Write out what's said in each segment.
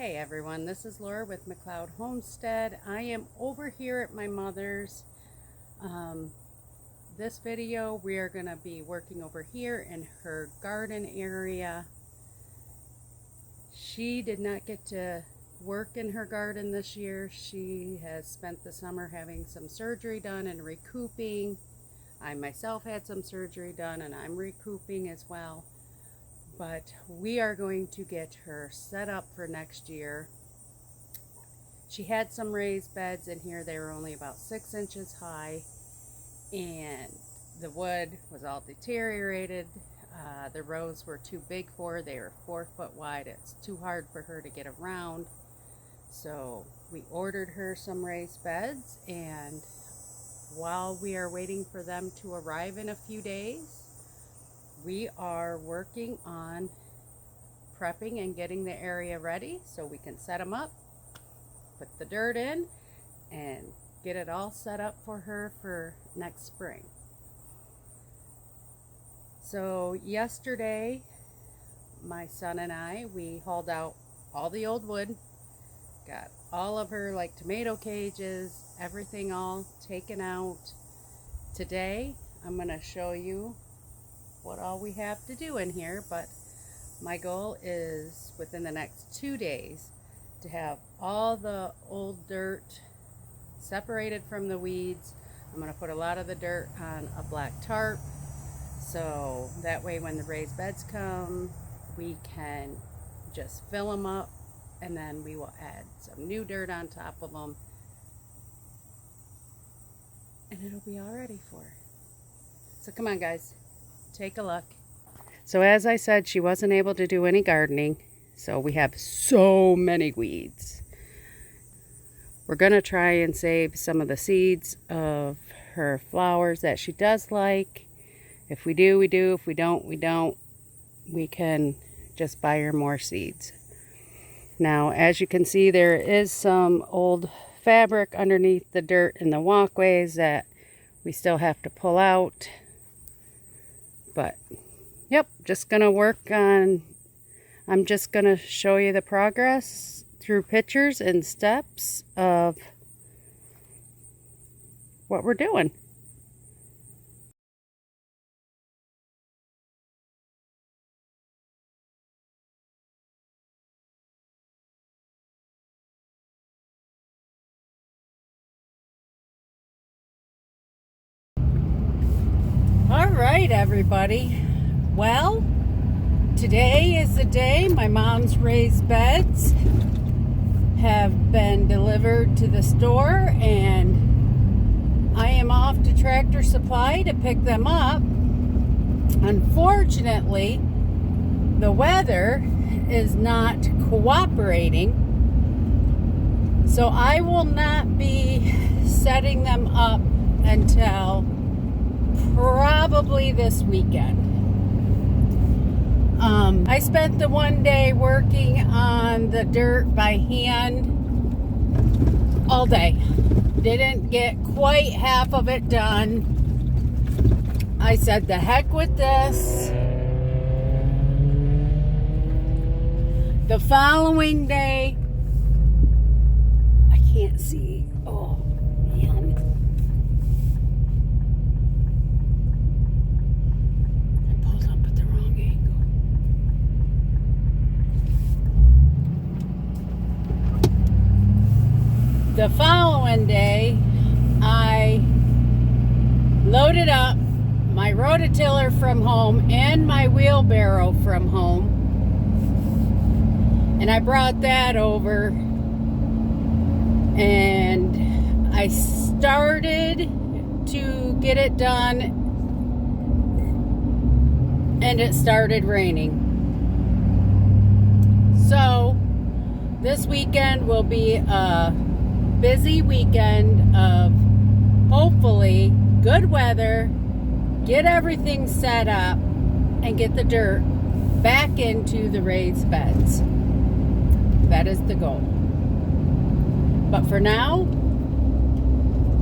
Hey everyone, this is Laura with McLeod Homestead. I am over here at my mother's. This video we are going to be working over here in her garden area. She did not get to work in her garden this year. She has spent the summer having some surgery done and recouping. I myself had some surgery done and I'm recouping as well. But we are going to get her set up for next year. She had some raised beds in here. They were only about 6 inches high, and the wood was all deteriorated. The rows were too big for her. They were 4 foot wide. It's too hard for her to get around. So we ordered her some raised beds, and while we are waiting for them to arrive in a few days, we are working on prepping and getting the area ready so we can set them up, put the dirt in, and get it all set up for her for next spring. So yesterday, my son and I, we hauled out all the old wood, got all of her like tomato cages, everything all taken out. Today, I'm going to show you what all we have to do in here, but my goal is within the next 2 days to have all the old dirt separated from the weeds. I'm going to put a lot of the dirt on a black tarp, so that way when the raised beds come, we can just fill them up, and then we will add some new dirt on top of them, and it'll be all ready for her. So come on guys, take a look. So as I said, she wasn't able to do any gardening, so we have so many weeds. We're going to try and save some of the seeds of her flowers that she does like. If we do, we do. If we don't, we don't. We can just buy her more seeds. Now, as you can see, there is some old fabric underneath the dirt in the walkways that we still have to pull out. But yep, just gonna work on, I'm just gonna show you the progress through pictures and steps of what we're doing. All right, everybody. Well, today is the day my mom's raised beds have been delivered to the store, and I am off to Tractor Supply to pick them up. Unfortunately, the weather is not cooperating, so I will not be setting them up until probably this weekend. I spent the one day working on the dirt by hand all day. Didn't get quite half of it done. I said, the heck with this. The following day, I can't see. Oh, man. The following day, I loaded up my rototiller from home and my wheelbarrow from home, and I brought that over, and I started to get it done, and it started raining. So this weekend will be a busy weekend of hopefully good weather, get everything set up, and get the dirt back into the raised beds. That is the goal. But for now,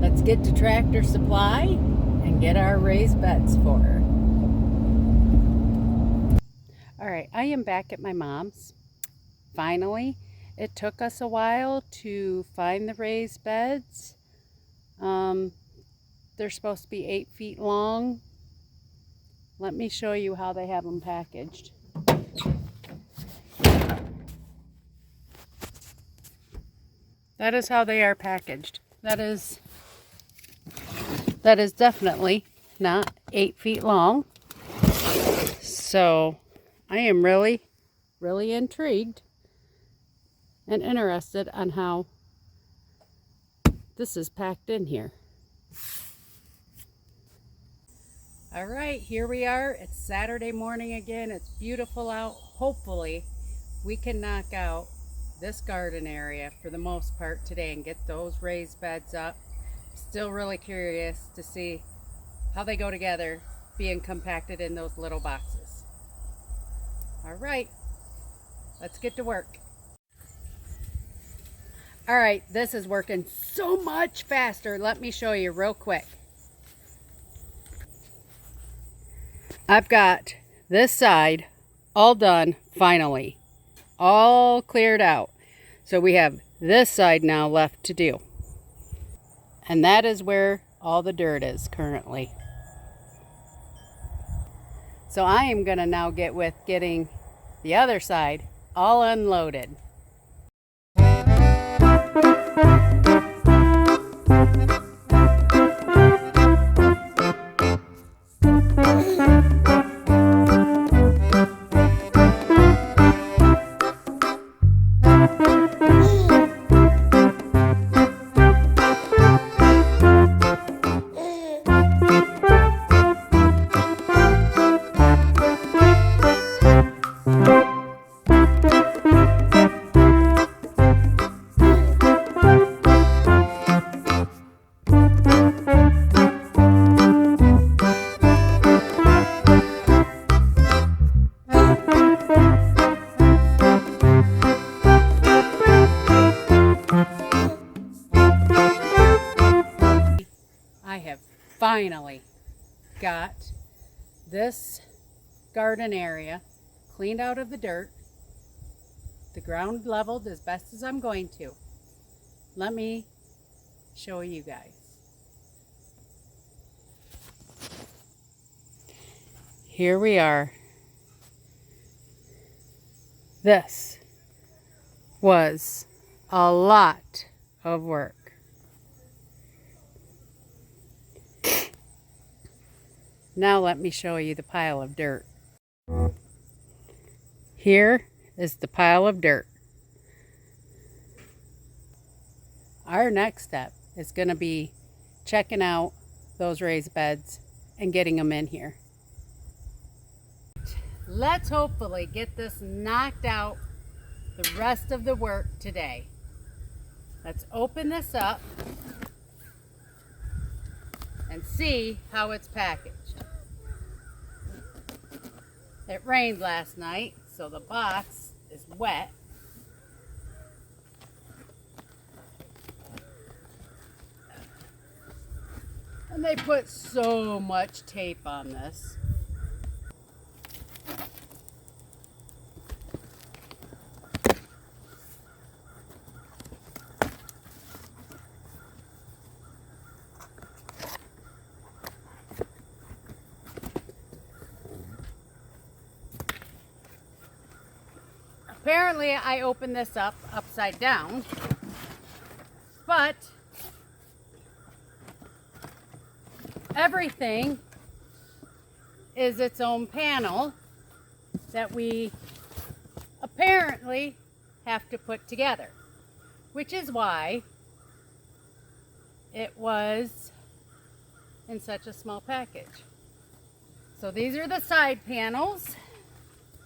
let's get to Tractor Supply and get our raised beds for her. All right, I am back at my mom's finally, It took us a while to find the raised beds. They're supposed to be 8 feet long. Let me show you how they have them packaged. That is how they are packaged. That is definitely not 8 feet long. So I am really intrigued and interested on how this is packed in here. All right, here we are. It's Saturday morning again. It's beautiful out. Hopefully we can knock out this garden area for the most part today and get those raised beds up. Still really curious to see how they go together being compacted in those little boxes. All right, let's get to work. All right, this is working so much faster. Let me show you real quick. I've got this side all done finally, all cleared out. So we have this side now left to do. And that is where all the dirt is currently. So I am gonna now get with getting the other side all unloaded. I have finally got this garden area cleaned out of the dirt, the ground leveled as best as I'm going to. Let me show you guys. Here we are. This was a lot of work. Now let me show you the pile of dirt. Here is the pile of dirt. Our next step is going to be checking out those raised beds and getting them in here. Let's hopefully get this knocked out the rest of the work today. Let's open this up and see how it's packaged. It rained last night, so the box is wet. And they put so much tape on this. Apparently I opened this up upside down, but everything is its own panel that we apparently have to put together, which is why it was in such a small package. So these are the side panels,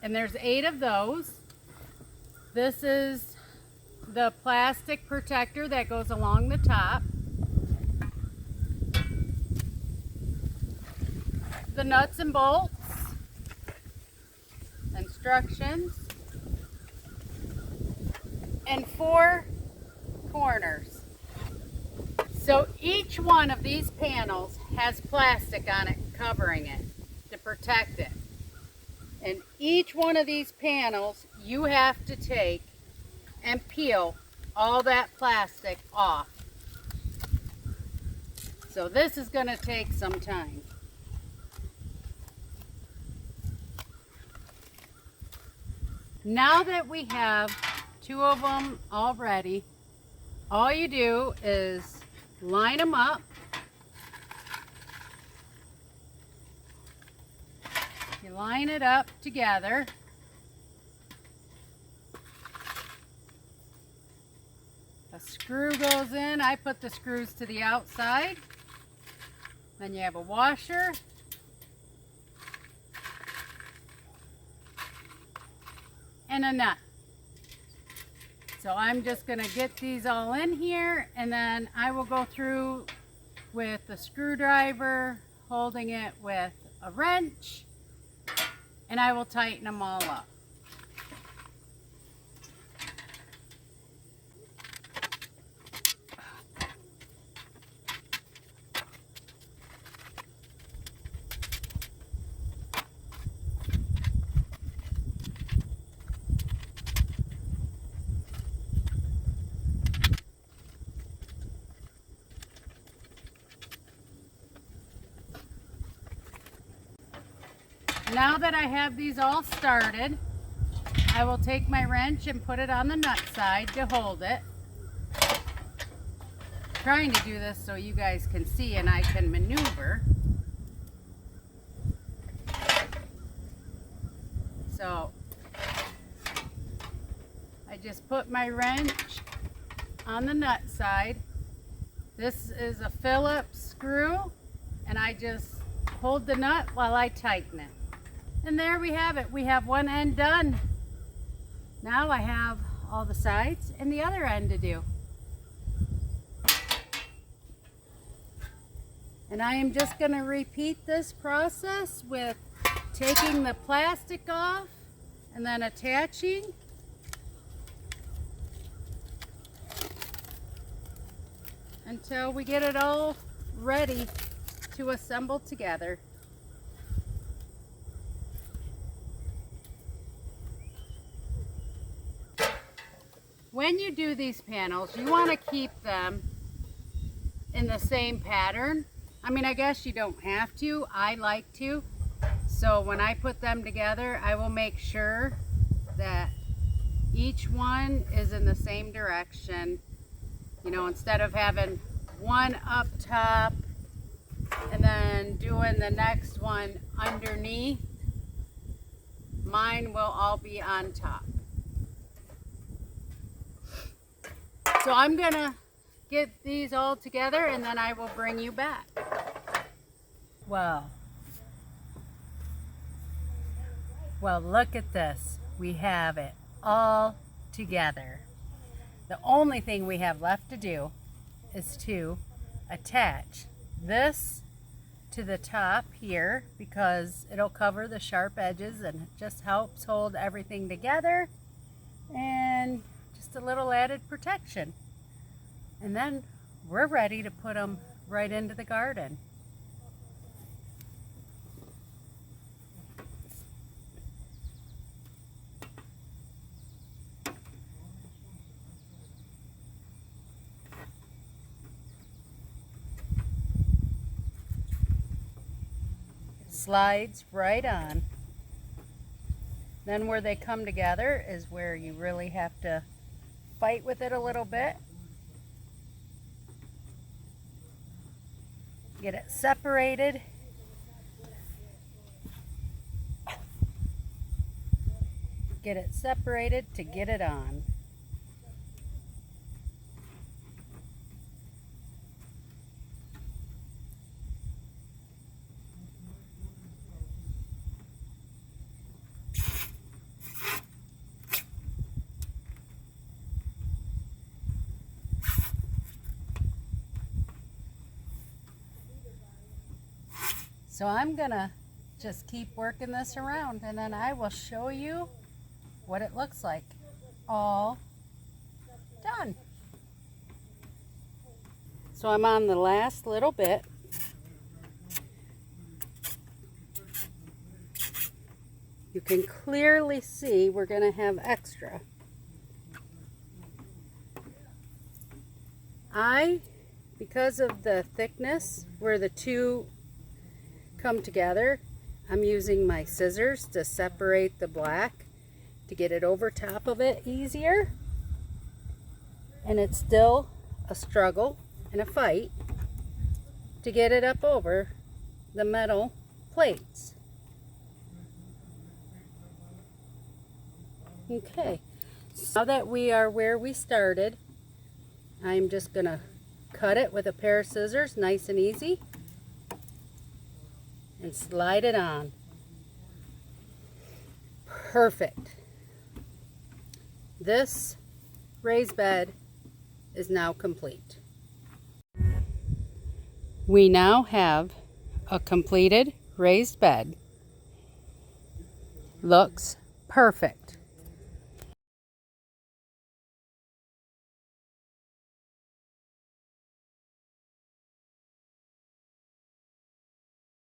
and there's 8 of those. This is the plastic protector that goes along the top. The nuts and bolts, instructions, and 4 corners. So each one of these panels has plastic on it covering it to protect it. And each one of these panels you have to take and peel all that plastic off. So this is going to take some time. Now that we have 2 of them already, all you do is line them up. You line it up together. A screw goes in. I put the screws to the outside. Then you have a washer. And a nut. So I'm just going to get these all in here, and then I will go through with the screwdriver, holding it with a wrench, and I will tighten them all up. Now that I have these all started, I will take my wrench and put it on the nut side to hold it. I'm trying to do this so you guys can see and I can maneuver. So I just put my wrench on the nut side. This is a Phillips screw, and I just hold the nut while I tighten it. And there we have it. We have one end done. Now I have all the sides and the other end to do. And I am just going to repeat this process with taking the plastic off and then attaching. Until we get it all ready to assemble together. When you do these panels, you want to keep them in the same pattern. I mean, I guess you don't have to. I like to. So when I put them together, I will make sure that each one is in the same direction. You know, instead of having one up top and then doing the next one underneath, mine will all be on top. So I'm gonna get these all together and then I will bring you back. Well, look at this. We have it all together. The only thing we have left to do is to attach this to the top here, because it'll cover the sharp edges and it just helps hold everything together, and just a little added protection. And then we're ready to put them right into the garden. Slides right on. Then where they come together is where you really have to fight with it a little bit. Get it separated. Get it separated to get it on. So I'm gonna just keep working this around, and then I will show you what it looks like all done. So I'm on the last little bit. You can clearly see we're gonna have extra. Because of the thickness where the two come together, I'm using my scissors to separate the black to get it over top of it easier. And it's still a struggle and a fight to get it up over the metal plates. Okay, now that we are where we started, I'm just going to cut it with a pair of scissors, nice and easy, and slide it on. Perfect. This raised bed is now complete. We now have a completed raised bed. Looks perfect.